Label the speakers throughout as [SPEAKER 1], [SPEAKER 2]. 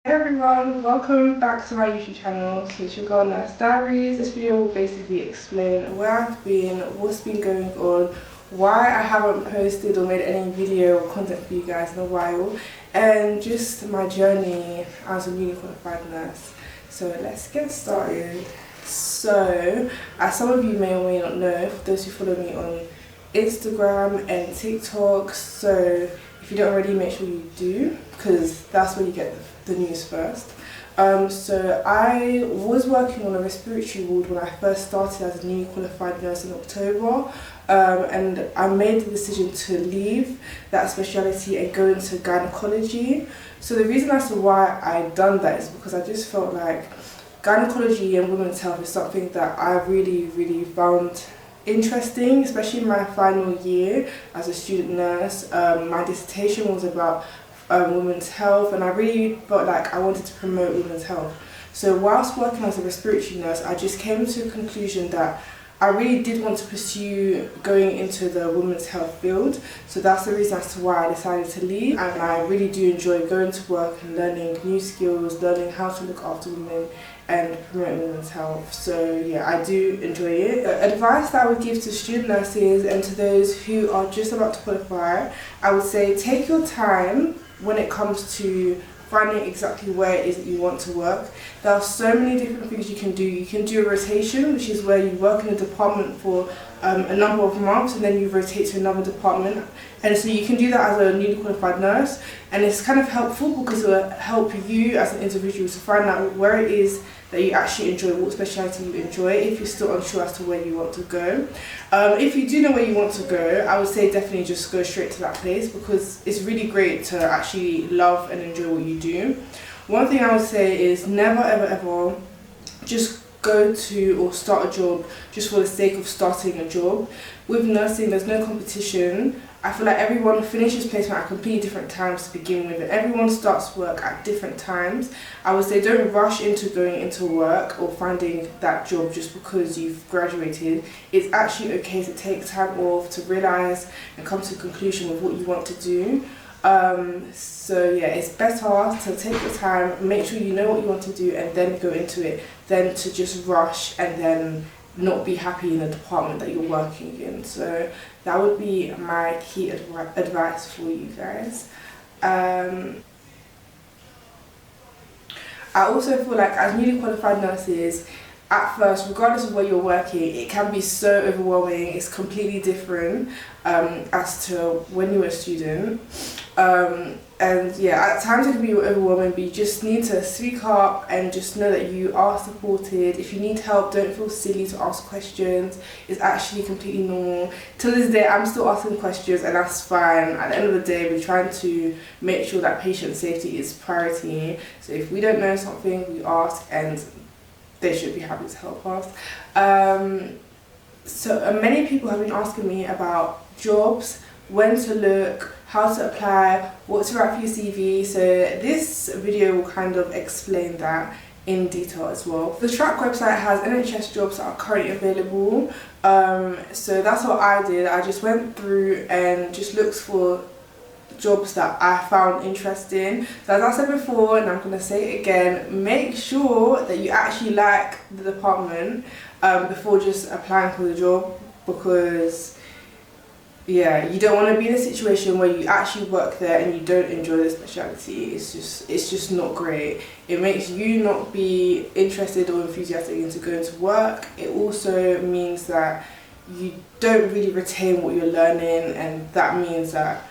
[SPEAKER 1] Hey everyone, welcome back to my YouTube channel. So it's your girl Nurse Diaries. This video will basically explain where I've been, what's been going on, why I haven't posted or made any video or content for you guys in a while, and just my journey as a newly qualified nurse. So let's get started. So, as some of you may or may not know, for those who follow me on Instagram and TikTok, so if you don't already, make sure you do, because that's where you get the news first. So I was working on a respiratory ward when I first started as a newly qualified nurse in October, and I made the decision to leave that speciality and go into gynecology. So the reason as to why I done that is because I just felt like gynecology and women's health is something that I really found interesting, especially in my final year as a student nurse. My dissertation was about women's health, and I really felt like I wanted to promote women's health. So whilst working as a respiratory nurse, I just came to a conclusion that I really did want to pursue going into the women's health field. So that's the reason as to why I decided to leave, and I really do enjoy going to work and learning new skills, learning how to look after women and promote women's health. So yeah, I do enjoy it. The advice that I would give to student nurses and to those who are just about to qualify, I would say take your time when it comes to finding exactly where it is that you want to work. There are so many different things you can do. You can do a rotation, which is where you work in a department for a number of months and then you rotate to another department. And so you can do that as a newly qualified nurse, and it's kind of helpful because it will help you as an individual to find out where it is that you actually enjoy, what speciality you enjoy, if you're still unsure as to where you want to go. If you do know where you want to go, I would say definitely just go straight to that place, because it's really great to actually love and enjoy what you do. One thing I would say is never ever just go to or start a job just for the sake of starting a job. With nursing, there's no competition. I feel like everyone finishes placement at completely different times to begin with, and everyone starts work at different times. I would say don't rush into going into work or finding that job just because you've graduated. It's actually okay to take time off, to realise and come to a conclusion with what you want to do. So yeah, it's better to take your time, make sure you know what you want to do and then go into it, than to just rush and then not be happy in the department that you're working in. So that would be my key advice for you guys. I also feel like as newly qualified nurses, at first, regardless of where you're working, it can be so overwhelming. It's completely different as to when you were a student. And yeah, at times it can be overwhelming, but you just need to speak up and just know that you are supported. If you need help, don't feel silly to ask questions. It's actually completely normal. Till this day, I'm still asking questions, and that's fine. At the end of the day, we're trying to make sure that patient safety is priority. So if we don't know something, we ask, and they should be happy to help us. So many people have been asking me about jobs, when to look, how to apply, what to write for your CV. So this video will kind of explain that in detail as well. The track website has NHS jobs that are currently available. So that's what I did. I just went through and just looked for jobs that I found interesting. So as I said before, and I'm going to say it again, make sure that you actually like the department before just applying for the job, because yeah, you don't want to be in a situation where you actually work there and you don't enjoy the specialty. It's just not great. It makes you not be interested or enthusiastic into going to work. It also means that you don't really retain what you're learning, and that means that,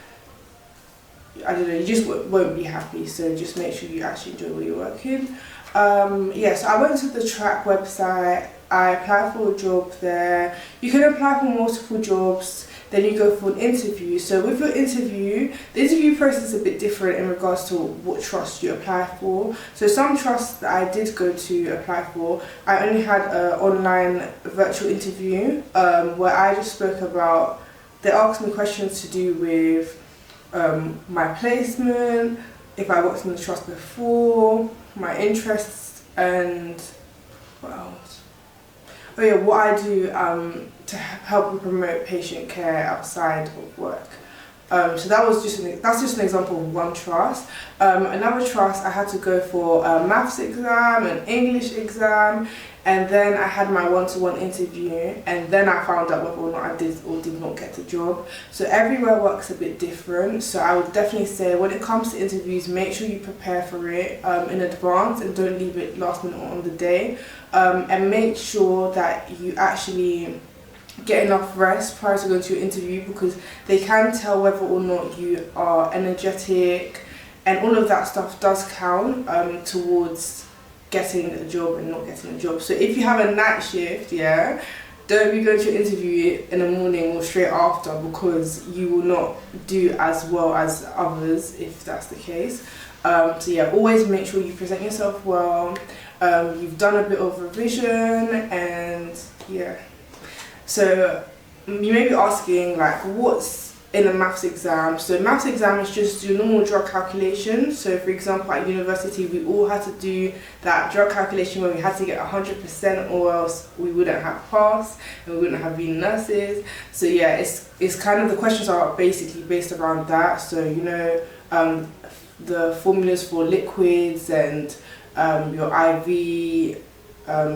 [SPEAKER 1] I don't know, you just won't be happy. So just make sure you actually enjoy where you're working. Yeah, so I went to the track website. I applied for a job there. You can apply for multiple jobs. Then you go for an interview. So with your interview, the interview process is a bit different in regards to what trust you apply for. So some trusts that I did go to apply for, I only had an online virtual interview where I just spoke about, they asked me questions to do with my placement, if I worked in the trust before, my interests, and what else? Oh yeah, what I do to help and promote patient care outside of work. So that's just an example of one trust. Another trust, I had to go for a maths exam, an English exam, and then I had my one-to-one interview, and then I found out whether or not I did or did not get the job. So everywhere works a bit different. So I would definitely say when it comes to interviews, make sure you prepare for it in advance and don't leave it last minute on the day. And make sure that you actually get enough rest prior to going to your interview, because they can tell whether or not you are energetic, and all of that stuff does count towards getting a job and not getting a job. So if you have a night shift, yeah, don't be going to your interview in the morning or straight after, because you will not do as well as others if that's the case. So yeah, always make sure you present yourself well, you've done a bit of revision, and yeah. So you may be asking, like, what's in a maths exam? So maths exam is just your normal drug calculation. So for example, at university we all had to do that drug calculation where we had to get 100%, or else we wouldn't have passed and we wouldn't have been nurses. So yeah, it's kind of, the questions are basically based around that. So you know, the formulas for liquids and your IV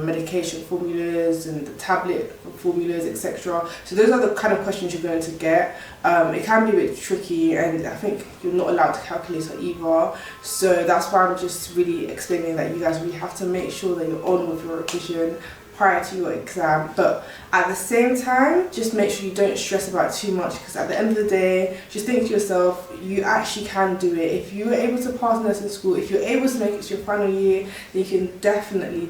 [SPEAKER 1] medication formulas and the tablet formulas, etc. So those are the kind of questions you're going to get. It can be a bit tricky, and I think you're not allowed to calculate it either. So that's why I'm just really explaining that you guys really have to make sure that you're on with your revision prior to your exam. But at the same time, just make sure you don't stress about it too much, because at the end of the day, just think to yourself, you actually can do it. If you were able to pass nursing school, if you're able to make it to your final year, then you can definitely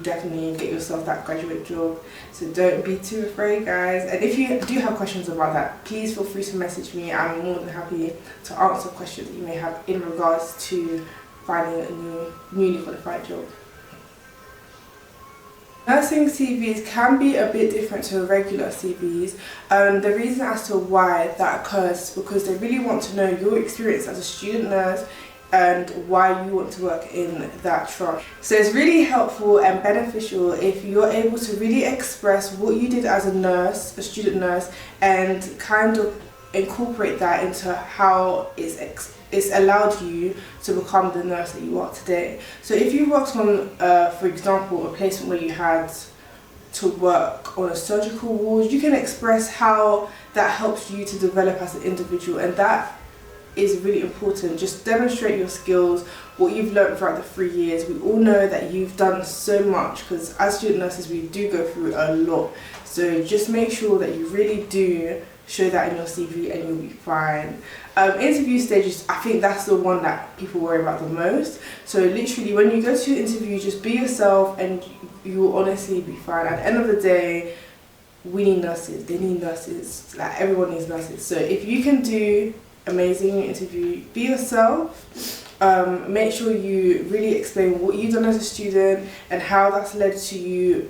[SPEAKER 1] get yourself that graduate job. So don't be too afraid, guys. And if you do have questions about that, please feel free to message me. I'm more than happy to answer questions that you may have in regards to finding a newly qualified job. Nursing CVs can be a bit different to regular CVs. The reason as to why that occurs is because they really want to know your experience as a student nurse and why you want to work in that trust. So it's really helpful and beneficial if you're able to really express what you did as a nurse, a student nurse, and kind of incorporate that into how it's allowed you to become the nurse that you are today. So if you worked on, for example, a placement where you had to work on a surgical ward, you can express how that helps you to develop as an individual, and that is really important. Just demonstrate your skills, what you've learned throughout the 3 years. We all know that you've done so much, because as student nurses we do go through a lot. So just make sure that you really do show that in your CV and you'll be fine. Interview stages, I think that's the one that people worry about the most. So literally when you go to your interview, just be yourself and you will honestly be fine. At the end of the day, we need nurses, they need nurses, like everyone needs nurses. So if you can do amazing in your interview, be yourself. Make sure you really explain what you've done as a student and how that's led to you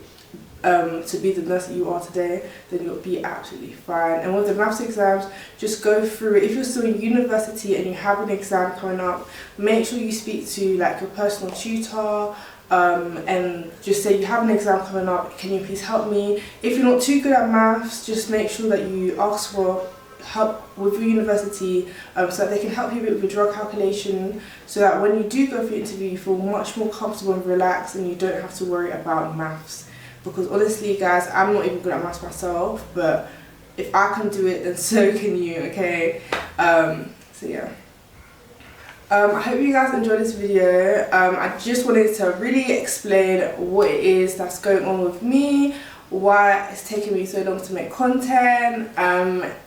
[SPEAKER 1] to be the nurse that you are today, then you'll be absolutely fine. And with the maths exams, just go through it. If you're still in university and you have an exam coming up, make sure you speak to like your personal tutor and just say, you have an exam coming up, can you please help me? If you're not too good at maths, just make sure that you ask for help with your university so that they can help you with your drug calculation, so that when you do go for your interview you feel much more comfortable and relaxed and you don't have to worry about maths. Because honestly guys, I'm not even good at maths myself, but if I can do it then so can you, okay? So yeah. I hope you guys enjoyed this video. I just wanted to really explain what it is that's going on with me, why it's taken me so long to make content.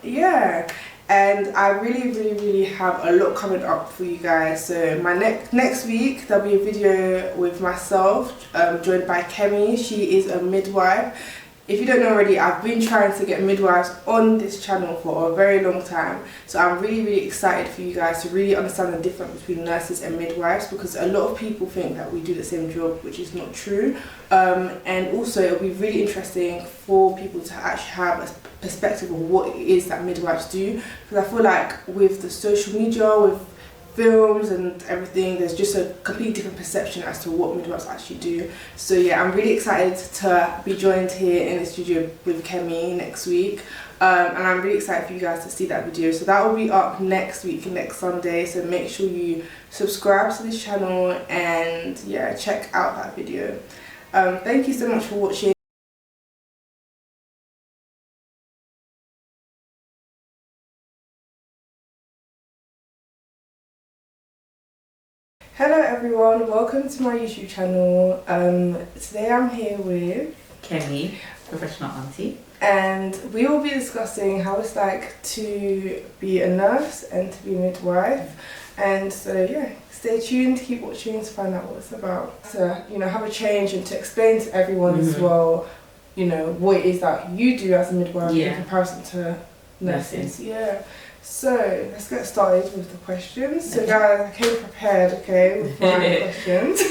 [SPEAKER 1] Yeah, and I really have a lot coming up for you guys. So my next week there'll be a video with myself, joined by Kemi. She is a midwife. If you don't know already, I've been trying to get midwives on this channel for a very long time. So I'm really excited for you guys to really understand the difference between nurses and midwives, because a lot of people think that we do the same job, which is not true. And also it'll be really interesting for people to actually have a perspective of what it is that midwives do, because I feel like with the social media, with films and everything, there's just a completely different perception as to what midwives actually do. So yeah, I'm really excited to be joined here in the studio with Kemi next week. And I'm really excited for you guys to see that video. So that will be up next week, next Sunday. So make sure you subscribe to this channel and yeah, check out that video. Thank you so much for watching. Hello everyone, welcome to my YouTube channel. Today I'm here with
[SPEAKER 2] Kemi, professional auntie,
[SPEAKER 1] and we will be discussing how it's like to be a nurse and to be a midwife. And so yeah, stay tuned, keep watching to find out what it's about. To have a change and to explain to everyone as well, what it is that you do as a midwife in comparison to nurses. Yeah. So let's get started with the questions. So guys, I came prepared, okay, with my questions.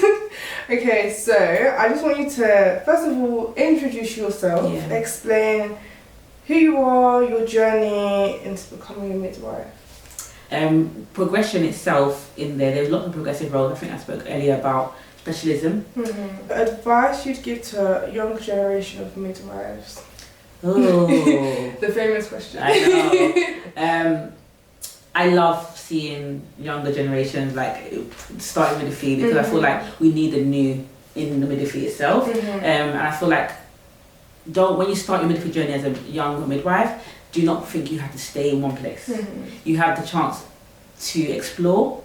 [SPEAKER 1] Okay, so I just want you to first of all introduce yourself, explain who you are, your journey into becoming a midwife.
[SPEAKER 2] Progression itself in there's a lot of progressive roles. I think I spoke earlier about specialism.
[SPEAKER 1] Advice you'd give to a young generation of midwives.
[SPEAKER 2] Oh,
[SPEAKER 1] the famous question.
[SPEAKER 2] I know. I love seeing younger generations like starting midwifery because I feel like we need a new in the midwifery itself. And I feel like when you start your midwifery journey as a young midwife, do not think you have to stay in one place. You have the chance to explore,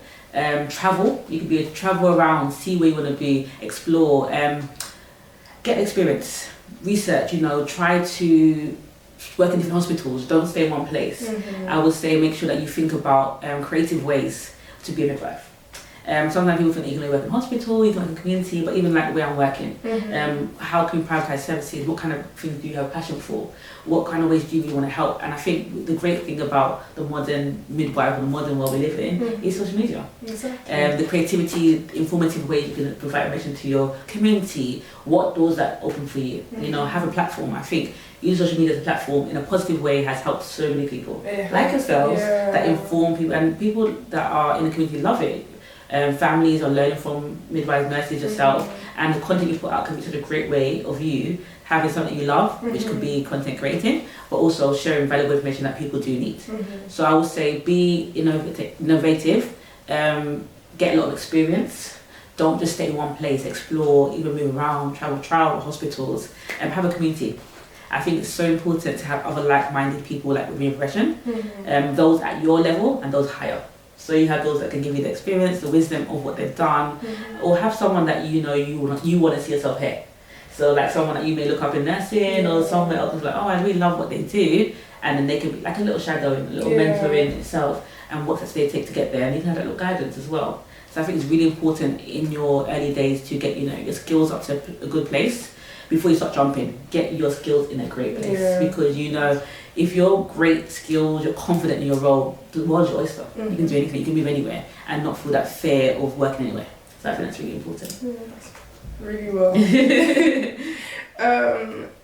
[SPEAKER 2] travel. You can travel around, see where you want to be, explore, get experience. Research, try to work in different hospitals, don't stay in one place. I would say make sure that you think about creative ways to be a midwife. Sometimes people think that you can only work in hospital, you can work in community, but even like the way I'm working, how can you prioritize services? What kind of things do you have a passion for? What kind of ways do you really want to help? And I think the great thing about the modern midwife and the modern world we live in is social media. The creativity, informative ways you can provide information to your community, what doors that open for you. Have a platform. I think using social media as a platform in a positive way has helped so many people like yourselves that inform people, and people that are in the community love it. Families are learning from midwives, nurses, yourself, and the content you put out can be such a great way of you having something you love, which could be content creating, but also sharing valuable information that people do need. So I would say be innovative, get a lot of experience, don't just stay in one place, explore, even move around, travel hospitals, and have a community. I think it's so important to have other like-minded people like with your profession, those at your level and those higher. So you have those that can give you the experience, the wisdom of what they've done, or have someone that you want to see yourself here. So like someone that you may look up in nursing or somewhere else, like, oh, I really love what they do, and then they can be like a little shadowing, a little mentoring itself, and what steps they take to get there, and you can have that little guidance as well. So I think it's really important in your early days to get your skills up to a good place before you start jumping. Get your skills in a great place because if you're great skills, you're confident in your role, the world's your oyster. You can do anything, you can move anywhere and not feel that fear of working anywhere. So I think that's really important.
[SPEAKER 1] Really well.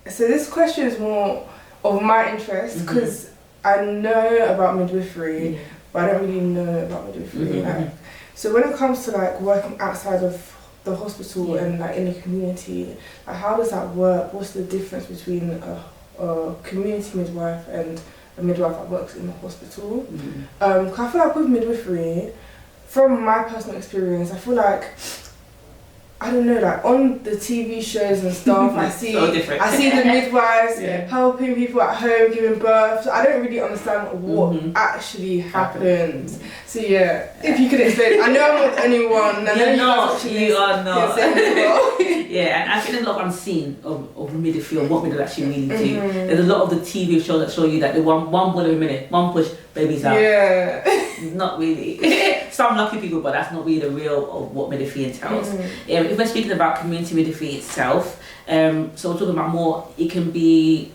[SPEAKER 1] So this question is more of my interest because I know about midwifery, but I don't really know about midwifery. So when it comes to like working outside of the hospital and like in the community, like, how does that work? What's the difference between a community midwife and a midwife that works in the hospital? I feel like with midwifery, from my personal experience, I feel like, I don't know, like on the TV shows and stuff, I see the midwives helping people at home, giving birth. So I don't really understand what actually happens. So if you could explain, I know I'm not the only one.
[SPEAKER 2] You are not. And I think there's a lot of unseen of midwifery and what midwives actually really do. There's a lot of the TV shows that show you that the one bullet a minute, one push, baby's out. Not really. Some lucky people, but that's not really the real of what midwifery entails. If we're speaking about community midwifery itself, so we're talking about more, it can be